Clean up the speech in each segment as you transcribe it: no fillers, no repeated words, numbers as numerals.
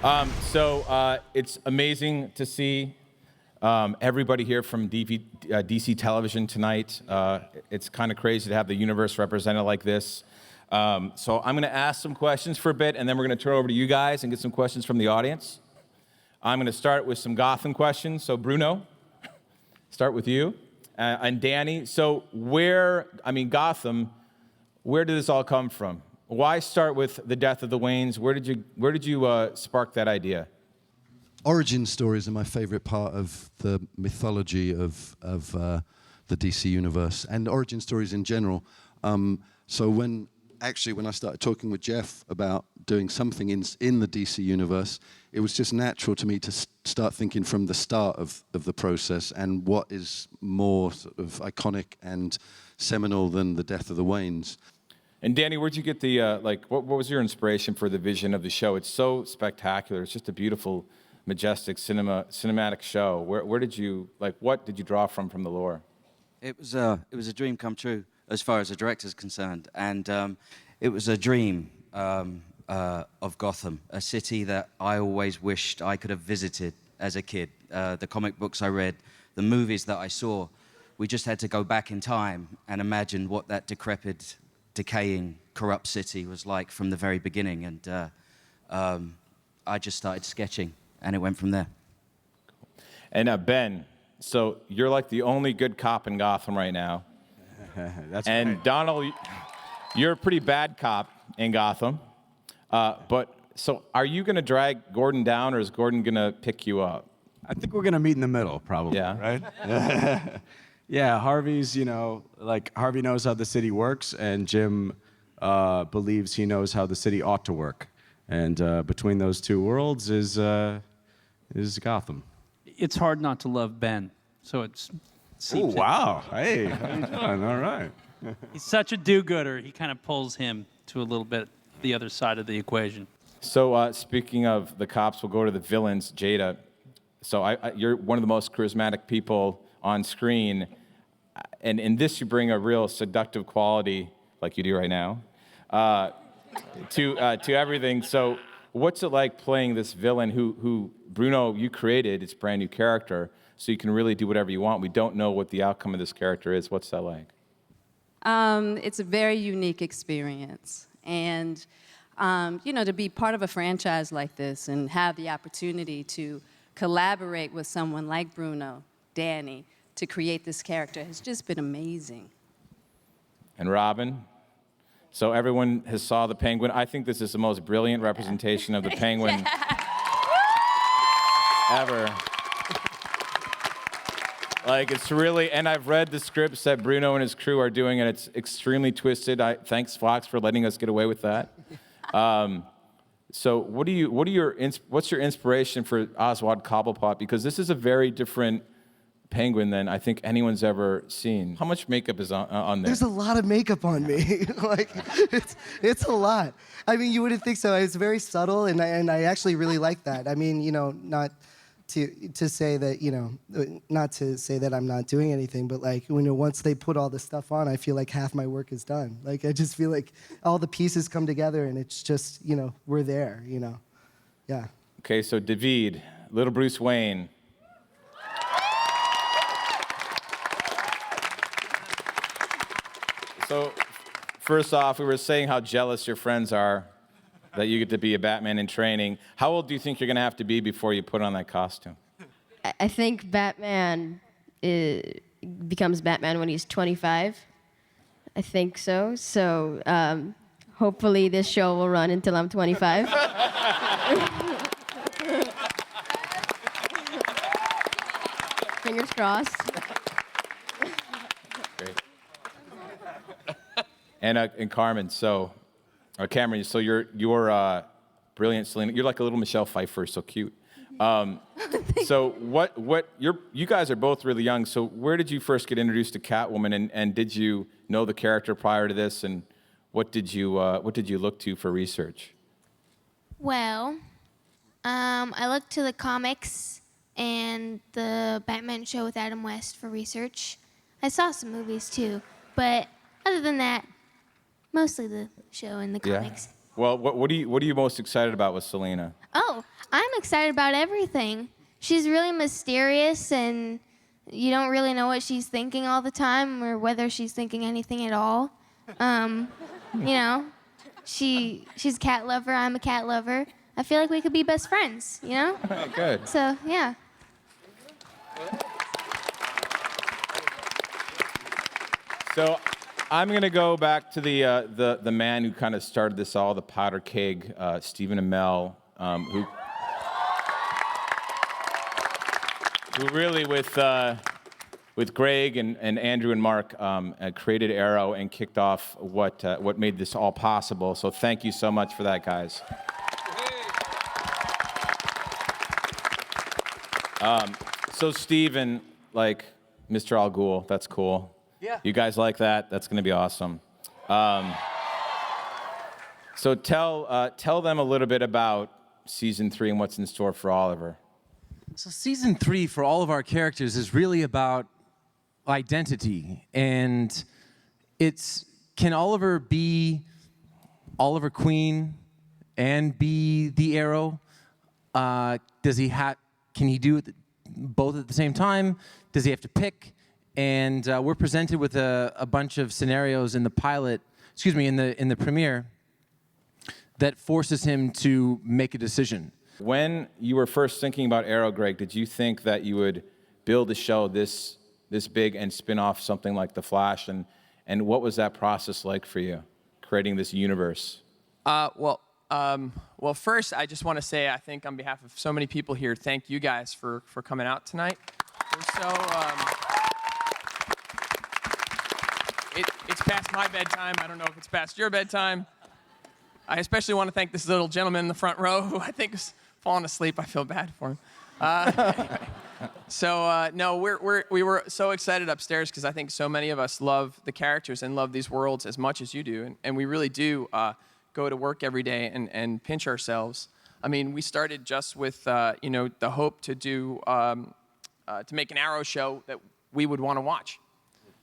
It's amazing to see everybody here from DC Television tonight. It's kind of crazy to have the universe represented like this. So I'm going to ask some questions for a bit, and then we're going to turn over to you guys and get some questions from the audience. I'm going to start with some Gotham questions. So Bruno, start with you. And Danny, so Gotham, where did this all come from? Why start with the death of the Waynes? Where did you spark that idea? Origin stories are my favorite part of the mythology of the DC universe and origin stories in general. So when I started talking with Jeff about doing something in the DC universe, it was just natural to me to start thinking from the start of the process and what is more sort of iconic and seminal than the death of the Waynes. And Danny, where'd you get the, what was your inspiration for the vision of the show? It's so spectacular. It's just a beautiful, majestic cinematic show. What did you draw from the lore? It was a dream come true as far as the director's concerned. And it was a dream of Gotham, a city that I always wished I could have visited as a kid. The comic books I read, the movies that I saw, we just had to go back in time and imagine what that decrepit, decaying, corrupt city was like from the very beginning, and I just started sketching, and it went from there. And Ben, so you're like the only good cop in Gotham right now. That's and right. Donald, you're a pretty bad cop in Gotham. So are you going to drag Gordon down, or is Gordon going to pick you up? I think we're gonna meet in the middle, probably. Yeah. Right? Yeah, Harvey's, Harvey knows how the city works, and Jim believes he knows how the city ought to work. And between those two worlds is Gotham. It's hard not to love Ben, so it's... Oh, wow. Hey, how you doing? All right. He's such a do-gooder, he kind of pulls him to a little bit the other side of the equation. So speaking of the cops, we'll go to the villains, Jada. So you're one of the most charismatic people on screen. And in this, you bring a real seductive quality, like you do right now, to everything. So what's it like playing this villain who Bruno, you created, it's a brand new character, so you can really do whatever you want. We don't know what the outcome of this character is. What's that like? It's a very unique experience. And, to be part of a franchise like this and have the opportunity to collaborate with someone like Bruno, Danny, to create this character has just been amazing. And Robin? So everyone has saw the Penguin. I think this is the most brilliant representation of the Penguin ever. It's really, and I've read the scripts that Bruno and his crew are doing, and it's extremely twisted. Thanks, Fox, for letting us get away with that. So what's your inspiration for Oswald Cobblepot? Because this is a very different Penguin than I think anyone's ever seen. How much makeup is on there? There's a lot of makeup on me. It's a lot. I mean, you wouldn't think so. It's very subtle, and I actually really like that. I mean, not to say that, not to say that I'm not doing anything, but once they put all the stuff on, I feel like half my work is done. I just feel like all the pieces come together, and it's just, we're there, yeah. Okay, so David, little Bruce Wayne. So, first off, we were saying how jealous your friends are that you get to be a Batman in training. How old do you think you're going to have to be before you put on that costume? I think Batman becomes Batman when he's 25. I think so. So, hopefully this show will run until I'm 25. Fingers crossed. Great. And Carmen, Cameron, so you're brilliant, Selena. You're like a little Michelle Pfeiffer, so cute. So you guys are both really young. So where did you first get introduced to Catwoman, and did you know the character prior to this, and what did you look to for research? Well, I looked to the comics and the Batman show with Adam West for research. I saw some movies too, but other than that, mostly the show and the comics. Well, what are you most excited about with Selena? Oh, I'm excited about everything. She's really mysterious, and you don't really know what she's thinking all the time or whether she's thinking anything at all. You know, she's a cat lover. I'm a cat lover. I feel like we could be best friends, you know? Oh, good. So, yeah. So I'm going to go back to the man who kind of started this all, the powder keg, Stephen Amell, who really with Greg and Andrew and Mark created Arrow and kicked off what made this all possible. So thank you so much for that, guys. So Stephen, like Mr. Al Ghul, that's cool. Yeah. You guys like that? That's going to be awesome. So tell them a little bit about season 3 and what's in store for Oliver. So season 3 for all of our characters is really about identity, and can Oliver be Oliver Queen and be the Arrow? Can he do it both at the same time? Does he have to pick? And we're presented with a bunch of scenarios in the pilot, in the premiere, that forces him to make a decision. When you were first thinking about Arrow, Greg, did you think that you would build a show this big and spin off something like The Flash? And what was that process like for you, creating this universe? Well, first, I just want to say, I think on behalf of so many people here, thank you guys for coming out tonight. We're so... It's past my bedtime. I don't know if it's past your bedtime. I especially want to thank this little gentleman in the front row who I think is falling asleep. I feel bad for him. Anyway. So no, we were so excited upstairs because I think so many of us love the characters and love these worlds as much as you do, and we really do go to work every day and pinch ourselves. I mean, we started just with the hope to do to make an Arrow show that we would want to watch.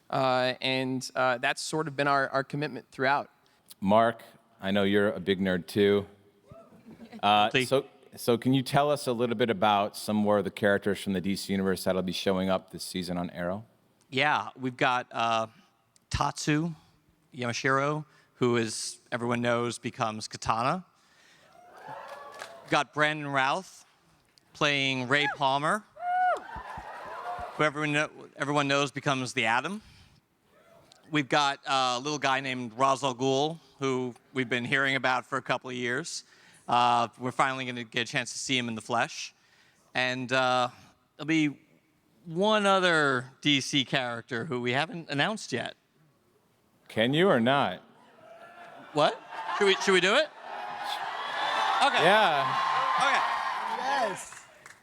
And that's sort of been our commitment throughout. Mark, I know you're a big nerd too. So can you tell us a little bit about some more of the characters from the DC Universe that'll be showing up this season on Arrow? Yeah, we've got Tatsu Yamashiro, who everyone knows becomes Katana. We've got Brandon Routh playing Ray Palmer, who everyone knows becomes the Atom. We've got a little guy named Ra's al Ghul, who we've been hearing about for a couple of years. We're finally going to get a chance to see him in the flesh. And there'll be one other DC character who we haven't announced yet. Can you or not? What? Should we do it? Okay. Yeah. Okay. Yes.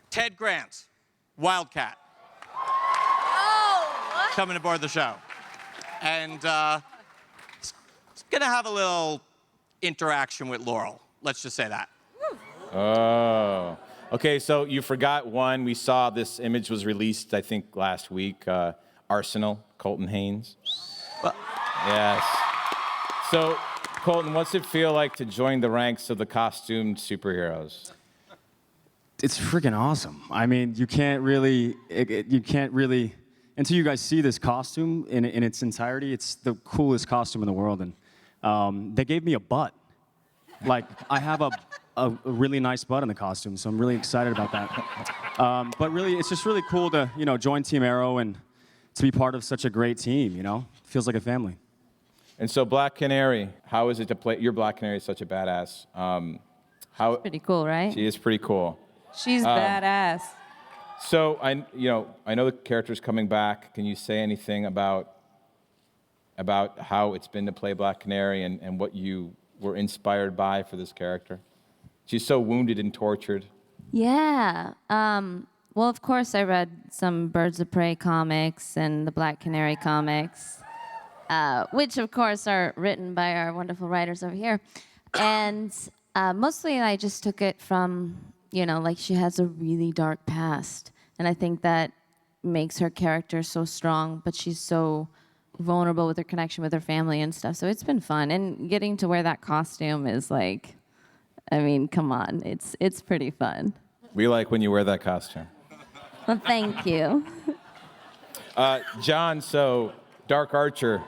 Ted Grant, Wildcat. Coming aboard the show. And it's going to have a little interaction with Laurel. Let's just say that. Oh. Okay, so you forgot one. We saw this image was released, I think, last week. Arsenal, Colton Haynes. Well, yes. So, Colton, what's it feel like to join the ranks of the costumed superheroes? It's freaking awesome. I mean, you can't really, until you guys see this costume in its entirety, it's the coolest costume in the world. And they gave me a butt. Like, I have a really nice butt in the costume, so I'm really excited about that. But really, it's just really cool to, join Team Arrow and to be part of such a great team, Feels like a family. And so, Black Canary, how is it to play? Your Black Canary is such a badass. Pretty cool, right? She is pretty cool. She's badass. So I know the character's coming back. Can you say anything about how it's been to play Black Canary and what you were inspired by for this character? She's so wounded and tortured. Yeah. Well, of course, I read some Birds of Prey comics and the Black Canary comics, which, of course, are written by our wonderful writers over here. And mostly I just took it from, like she has a really dark past. And I think that makes her character so strong, but she's so vulnerable with her connection with her family and stuff. So it's been fun, and getting to wear that costume is like, I mean, come on, it's pretty fun. We like when you wear that costume. Well, thank you. John, so Dark Archer.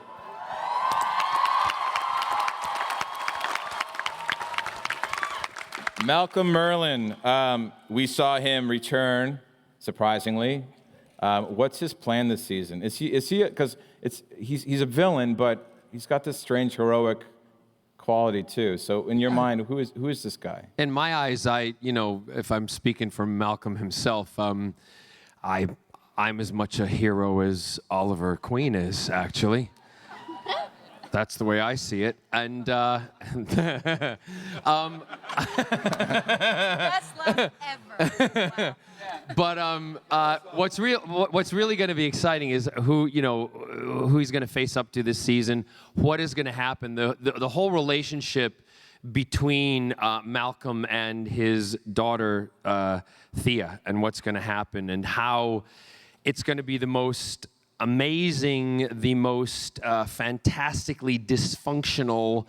Malcolm Merlin, we saw him return, surprisingly. What's his plan this season? Is he? Because he's a villain, but he's got this strange heroic quality too. So in your mind, who is this guy? In my eyes, if I'm speaking for Malcolm himself, I'm as much a hero as Oliver Queen is, actually. That's the way I see it. And Best love ever. but what's really going to be exciting is who he's going to face up to this season. What is going to happen? The whole relationship between Malcolm and his daughter Thea, and what's going to happen, and how it's going to be the most amazing, the most fantastically dysfunctional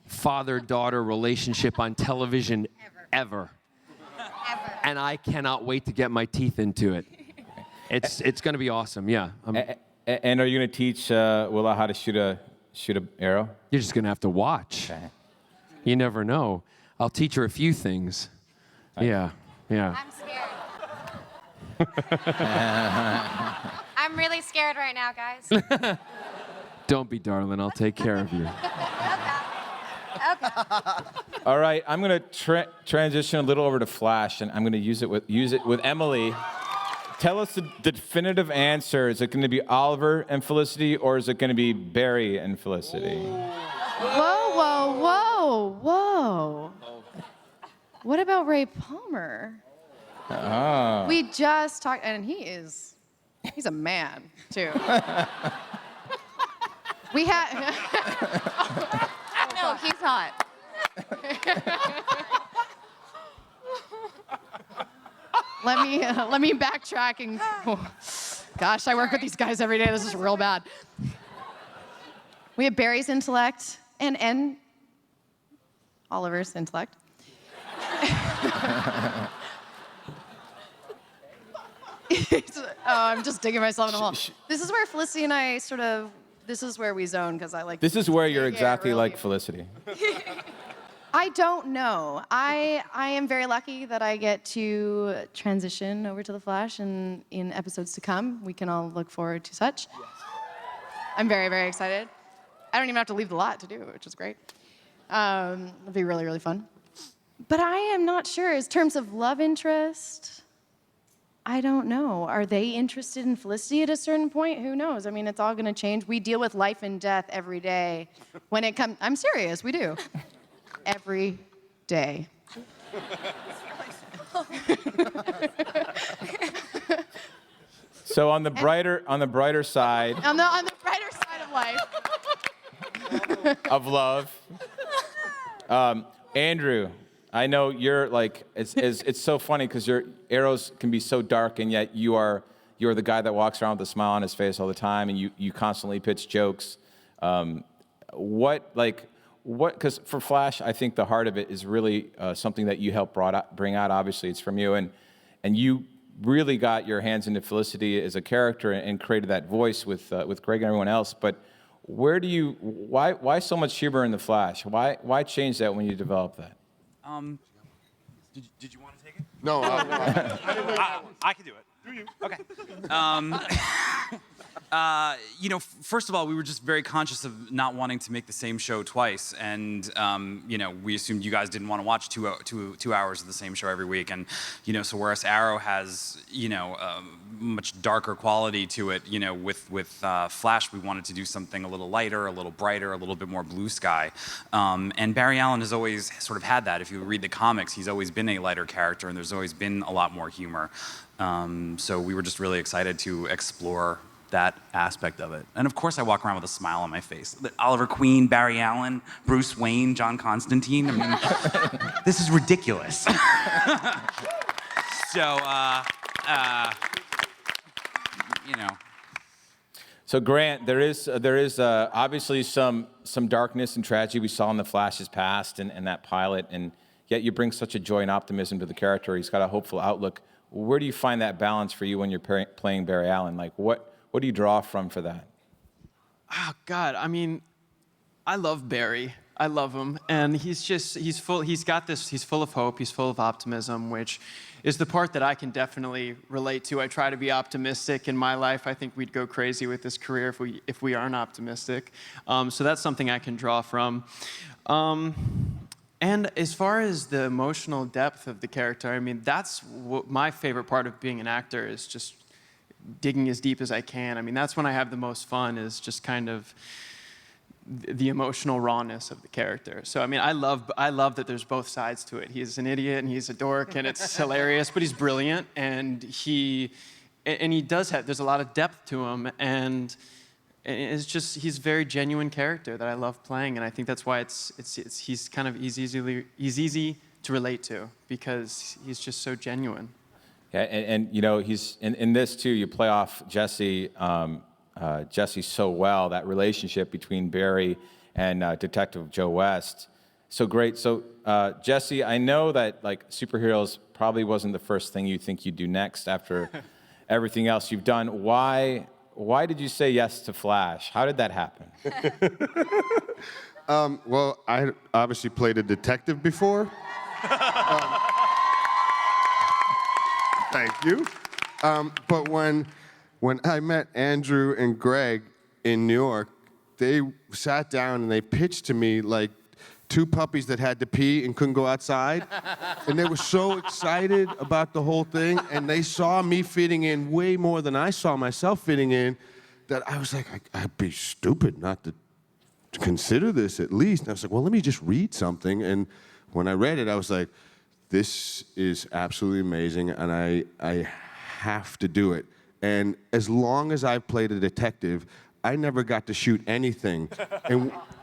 father-daughter relationship on television ever. And I cannot wait to get my teeth into it. It's going to be awesome, yeah. And are you going to teach Willa how to shoot a arrow? You're just going to have to watch. Okay. You never know. I'll teach her a few things. Yeah. I'm scared. I'm really scared right now, guys. Don't be, darling. I'll take care of you. Okay. All right, I'm going to transition a little over to Flash, and I'm going to use it with Emily. Tell us the definitive answer. Is it going to be Oliver and Felicity, or is it going to be Barry and Felicity? Whoa, whoa, whoa, whoa. What about Ray Palmer? Ah. We just talked, and he's a man, too. We had... No, he's hot. Let me backtrack and... gosh, I work with these guys every day. This is real bad. We have Barry's intellect and Oliver's intellect. I'm just digging myself in a hole. This is where Felicity and I this is where we zone, because I like... This is where you're exactly like Felicity. I don't know. I am very lucky that I get to transition over to The Flash, and in episodes to come, we can all look forward to such. Yes. I'm very, very excited. I don't even have to leave the lot to do it, which is great. It'll be really, really fun. But I am not sure. In terms of love interest, I don't know. Are they interested in Felicity at a certain point? Who knows? I mean, it's all going to change. We deal with life and death every day. When it comes, I'm serious, we do. Every day. So on the brighter side On the brighter side of life. of love, Andrew, I know you're like it's so funny because your arrows can be so dark, and yet you're the guy that walks around with a smile on his face all the time, and you constantly pitch jokes. Because for Flash, I think the heart of it is really something that you helped bring out. Obviously, it's from you, and you really got your hands into Felicity as a character and created that voice with Greg and everyone else. But why so much humor in the Flash? Why change that when you developed that? Did you want to take it? No, I can do it. Do you? Okay. First of all, we were just very conscious of not wanting to make the same show twice, and we assumed you guys didn't want to watch two hours of the same show every week, and so whereas Arrow has a much darker quality to it, with Flash, we wanted to do something a little lighter, a little brighter, a little bit more blue sky, and Barry Allen has always sort of had that. If you read the comics, he's always been a lighter character, and there's always been a lot more humor. So we were just really excited to explore that aspect of it. And of course I walk around with a smile on my face. Oliver Queen, Barry Allen, Bruce Wayne, John Constantine. I mean, this is ridiculous. So Grant, there is obviously some darkness and tragedy we saw in the Flash's past and that pilot, and yet you bring such a joy and optimism to the character. He's got a hopeful outlook. Where do you find that balance for you when you're playing Barry Allen? Like, what do you draw from for that? Oh God, I mean, I love Barry. I love him, and he's full of hope, he's full of optimism, which is the part that I can definitely relate to. I try to be optimistic in my life. I think we'd go crazy with this career if we aren't optimistic. So that's something I can draw from. And as far as the emotional depth of the character, I mean, that's what my favorite part of being an actor is, just digging as deep as I can. I mean, that's when I have the most fun, is just kind of the emotional rawness of the character. So I mean, I love that there's both sides to it. He's an idiot and he's a dork and it's hilarious, but he's brilliant, and he does have, there's a lot of depth to him, and it's just, he's a very genuine character that I love playing, and I think that's why he's easy to relate to, because he's just so genuine. Yeah, and you know, he's in this too. You play off Jesse so well, that relationship between Barry and Detective Joe West. So great. So Jesse, I know that like superheroes probably wasn't the first thing you think you'd do next after everything else you've done. Why did you say yes to Flash? How did that happen? Well, I obviously played a detective before. Thank you. But when I met Andrew and Greg in New York, they sat down and they pitched to me like two puppies that had to pee and couldn't go outside. And they were so excited about the whole thing, and they saw me fitting in way more than I saw myself fitting in, that I was like, I'd be stupid not to consider this at least. And I was like, well, let me just read something. And when I read it, I was like, this is absolutely amazing, and I have to do it. And as long as I've played a detective, I never got to shoot anything.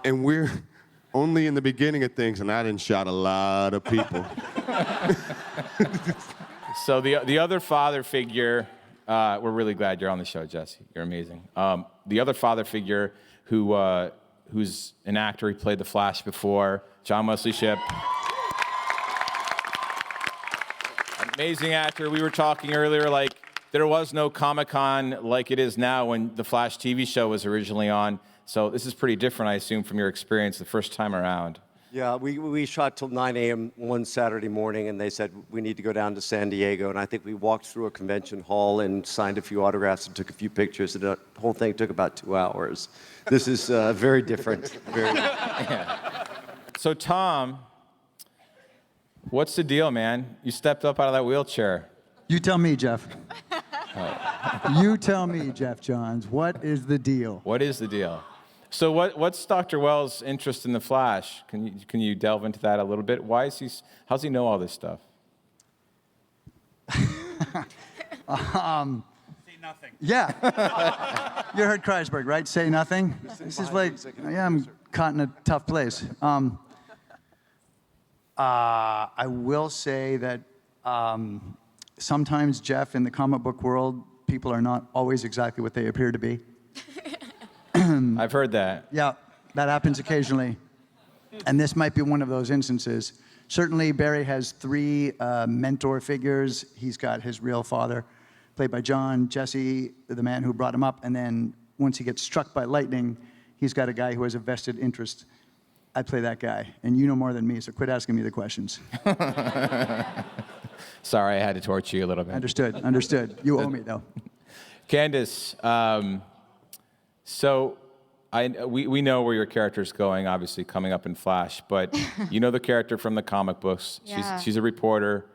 And we're only in the beginning of things, and I didn't shot a lot of people. So the other father figure, we're really glad you're on the show, Jesse. You're amazing. The other father figure who's an actor, he played the Flash before, John Wesley Shipp. Amazing actor. We were talking earlier, like, there was no Comic-Con like it is now when the Flash TV show was originally on. So this is pretty different, I assume, from your experience the first time around. Yeah, we shot till 9 a.m. one Saturday morning, and they said we need to go down to San Diego. And I think we walked through a convention hall and signed a few autographs and took a few pictures. And the whole thing took about 2 hours. This is very different. Yeah. So Tom, what's the deal, man? You stepped up out of that wheelchair. You tell me, Jeff. You tell me, Jeff Johns. What is the deal? What is the deal? So what's Dr. Wells' interest in the Flash? Can you delve into that a little bit? How's he know all this stuff? Say nothing. Yeah. You heard Kreisberg, right? Say nothing. This is like, yeah, I'm caught in a tough place. I will say that sometimes, Jeff, in the comic book world, people are not always exactly what they appear to be. I've heard that. Yeah, that happens occasionally. And this might be one of those instances. Certainly, Barry has 3 mentor figures. He's got his real father, played by John, Jesse, the man who brought him up, and then once he gets struck by lightning, he's got a guy who has a vested interest. I play that guy, and you know more than me, so quit asking me the questions. Sorry, I had to torture you a little bit. Understood. You owe me, though. Candace, so we know where your character's going, obviously coming up in Flash, but you know the character from the comic books. Yeah. She's a reporter.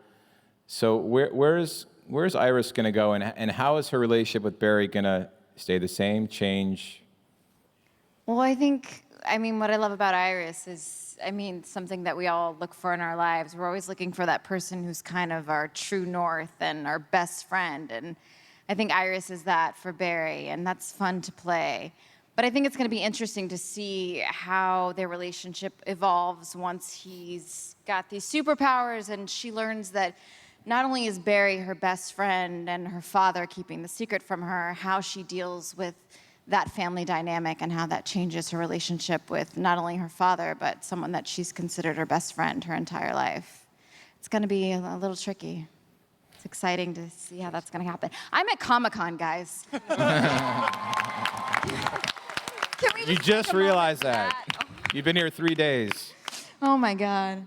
So where's Iris gonna go, and how is her relationship with Barry gonna stay the same, change? Well, I mean, what I love about Iris is, something that we all look for in our lives. We're always looking for that person who's kind of our true north and our best friend. And I think Iris is that for Barry, and that's fun to play. But I think it's going to be interesting to see how their relationship evolves once he's got these superpowers and she learns that not only is Barry her best friend and her father keeping the secret from her, how she deals with that family dynamic and how that changes her relationship with not only her father, but someone that she's considered her best friend her entire life. It's going to be a little tricky. It's exciting to see how that's going to happen. I'm at Comic-Con, guys. You just realized that. You've been here 3 days. Oh my God.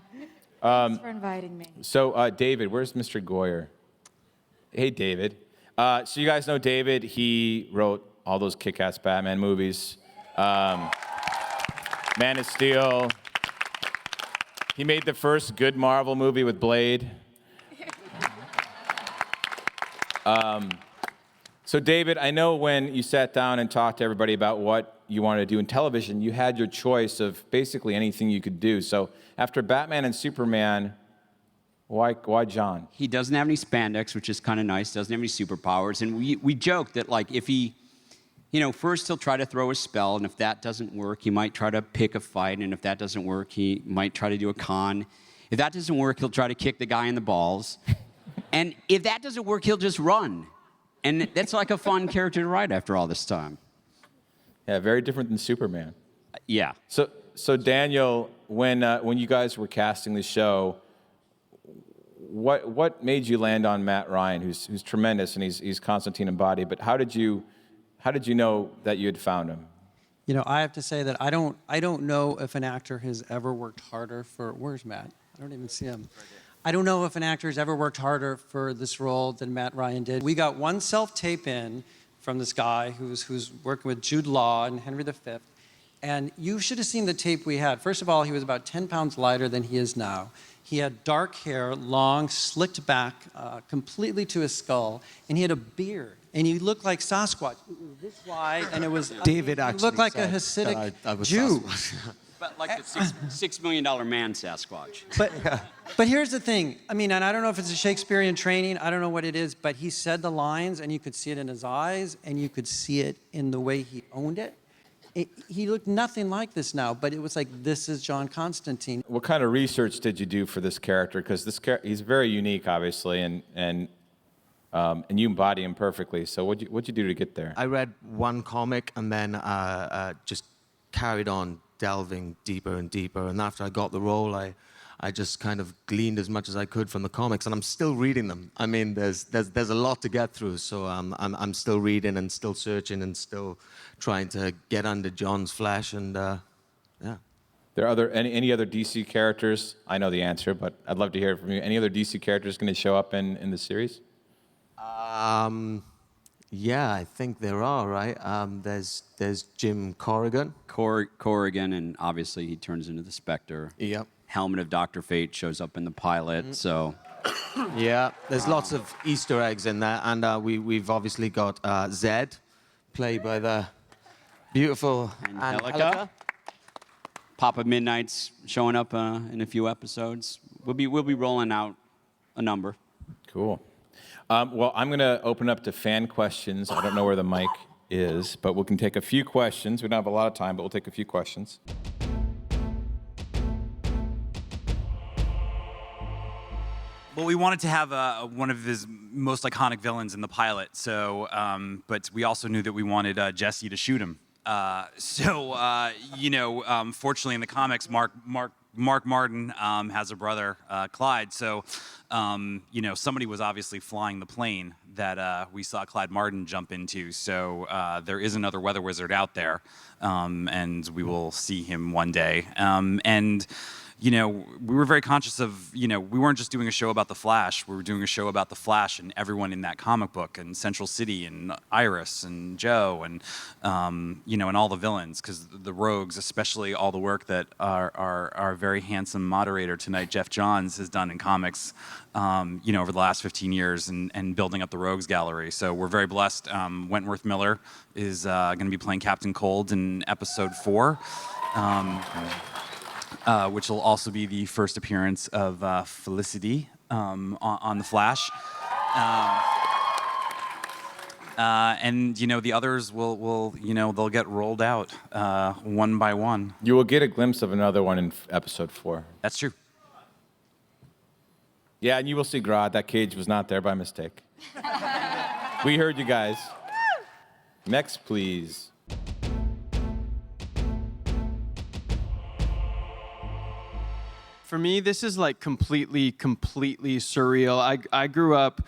Thanks for inviting me. So, David, where's Mr. Goyer? Hey, David. So you guys know David. He wrote all those kick-ass Batman movies. Man of Steel. He made the first good Marvel movie with Blade. So David, I know when you sat down and talked to everybody about what you wanted to do in television, you had your choice of basically anything you could do. So after Batman and Superman, why John? He doesn't have any spandex, which is kind of nice. Doesn't have any superpowers. And we joke that, like, if he, first he'll try to throw a spell, and if that doesn't work, he might try to pick a fight, and if that doesn't work, he might try to do a con. If that doesn't work, he'll try to kick the guy in the balls. And if that doesn't work, he'll just run. And that's like a fun character to write after all this time. Yeah, very different than Superman. Yeah. So Daniel, when you guys were casting the show, what made you land on Matt Ryan, who's tremendous and he's Constantine in body? But how did you know that you had found him? I have to say that I don't know if an actor has ever worked harder for. Where's Matt? I don't even see him. I don't know if an actor has ever worked harder for this role than Matt Ryan did. We got one self-tape in from this guy who's working with Jude Law and Henry V. And you should have seen the tape we had. First of all, he was about 10 pounds lighter than he is now. He had dark hair, long, slicked back, completely to his skull, and he had a beard. And he looked like Sasquatch. It was this wide, and it was David he actually looked like a said Hasidic that I was Jew. But like the $6 million man Sasquatch. But here's the thing. I mean, and I don't know if it's a Shakespearean training. I don't know what it is. But he said the lines, and you could see it in his eyes, and you could see it in the way he owned it. He looked nothing like this now, but it was like, this is John Constantine. What kind of research did you do for this character? Because he's very unique, obviously, and you embody him perfectly. So what'd you do to get there? I read one comic and then just carried on delving deeper and deeper. And after I got the role, I just kind of gleaned as much as I could from the comics, and I'm still reading them. I mean, there's a lot to get through, so I'm still reading and still searching and still trying to get under John's flesh, and yeah. There are any other DC characters? I know the answer, but I'd love to hear it from you. Any other DC characters going to show up in the series? Yeah, I think there are, right? There's Jim Corrigan. Corrigan, and obviously he turns into the Spectre. Yep. Helmet of Dr. Fate shows up in the pilot, so... Yeah, there's lots of Easter eggs in there, and we've obviously got Zed, played by the beautiful Angelica. Papa Midnight's showing up in a few episodes. We'll be rolling out a number. Cool. Well, I'm going to open up to fan questions. I don't know where the mic is, but we can take a few questions. We don't have a lot of time, but we'll take a few questions. Well, we wanted to have one of his most iconic villains in the pilot, so but we also knew that we wanted Jesse to shoot him. Fortunately in the comics, Mark Martin has a brother, Clyde. So, somebody was obviously flying the plane that we saw Clyde Martin jump into. So there is another weather wizard out there, and we will see him one day. We were very conscious of, we weren't just doing a show about the Flash. We were doing a show about the Flash and everyone in that comic book, and Central City, and Iris, and Joe, and and all the villains, because the rogues, especially all the work that our very handsome moderator tonight, Jeff Johns, has done in comics, over the last 15 years, and building up the rogues gallery. So we're very blessed. Wentworth Miller is going to be playing Captain Cold in episode 4. Which will also be the first appearance of Felicity on The Flash. The others will they'll get rolled out one by one. You will get a glimpse of another one in episode 4. That's true. Yeah, and you will see Grodd. That cage was not there by mistake. We heard you guys. Next, please. For me, this is like completely surreal. I grew up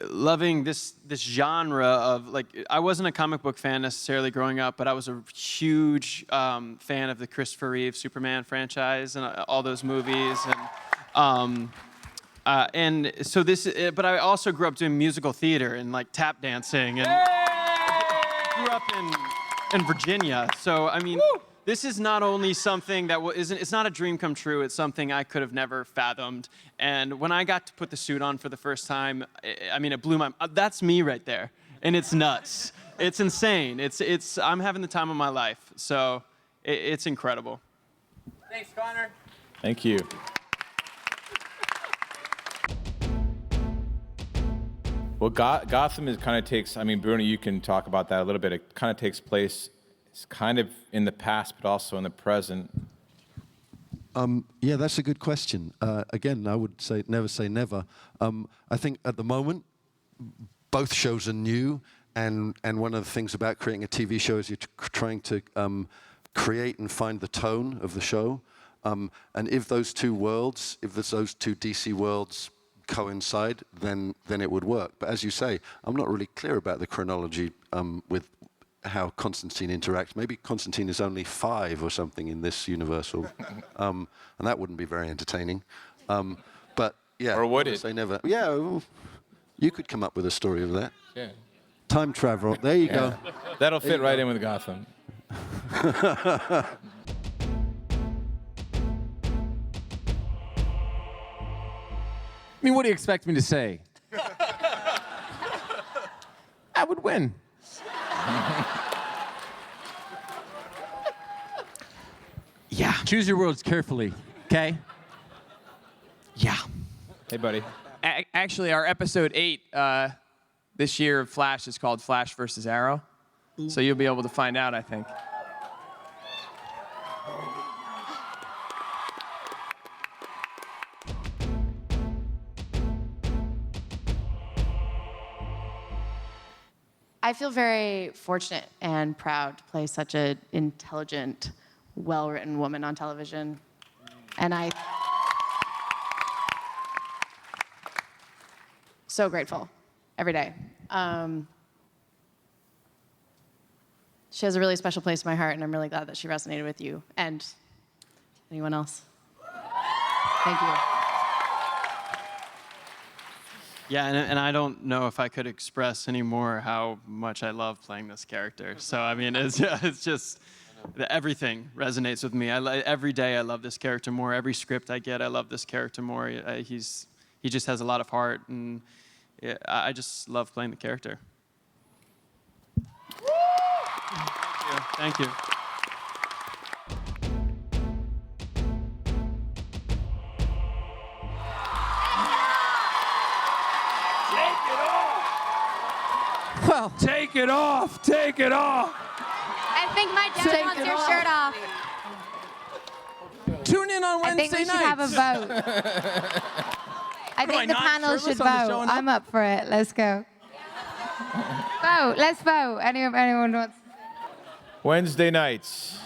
loving this genre of, like, I wasn't a comic book fan necessarily growing up, but I was a huge fan of the Christopher Reeve Superman franchise and all those movies. And so this, but I also grew up doing musical theater and like tap dancing, and grew up in Virginia. So I mean, this is not only something that it's not a dream come true. It's something I could have never fathomed. And when I got to put the suit on for the first time, I mean, it blew my. That's me right there, and it's nuts. It's insane. I'm having the time of my life. So it's incredible. Thanks, Connor. Thank you. Well, Gotham is kind of takes, I mean, Bruno, you can talk about that a little bit. It kind of takes place, it's kind of in the past, but also in the present. Yeah, that's a good question. Again, I would say never say never. I think at the moment, both shows are new, and one of the things about creating a TV show is you're trying to create and find the tone of the show. And if those two worlds, if there's those two DC worlds coincide, then it would work. But as you say, I'm not really clear about the chronology with how Constantine interacts. Maybe Constantine is only 5 or something in this universal, and that wouldn't be very entertaining. But yeah, or would it? Say never. Yeah, well, you could come up with a story of that. Yeah. Time travel. There you go. That'll fit right in with Gotham. I mean, what do you expect me to say? I would win. Yeah. Choose your words carefully, okay? Yeah. Hey, buddy. Actually, our episode 8 this year of Flash is called Flash versus Arrow. So you'll be able to find out, I think. I feel very fortunate and proud to play such an intelligent, well-written woman on television. And so grateful every day. She has a really special place in my heart, and I'm really glad that she resonated with you and anyone else. Thank you. Yeah, and I don't know if I could express any more how much I love playing this character. So I mean, it's just everything resonates with me. Every day I love this character more. Every script I get, I love this character more. He just has a lot of heart, and I just love playing the character. Thank you. Well, take it off. Take it off. I think my dad wants your shirt off. Tune in on I think Wednesday we should have a vote. I think the panel should vote. I'm up for it. Let's go. Vote. Let's vote. Anyone wants? Wednesday nights.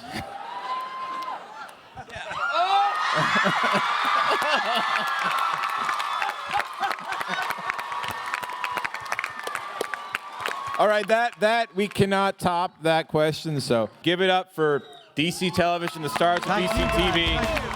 All right, that we cannot top that question. So give it up for DC Television, the stars of DC TV.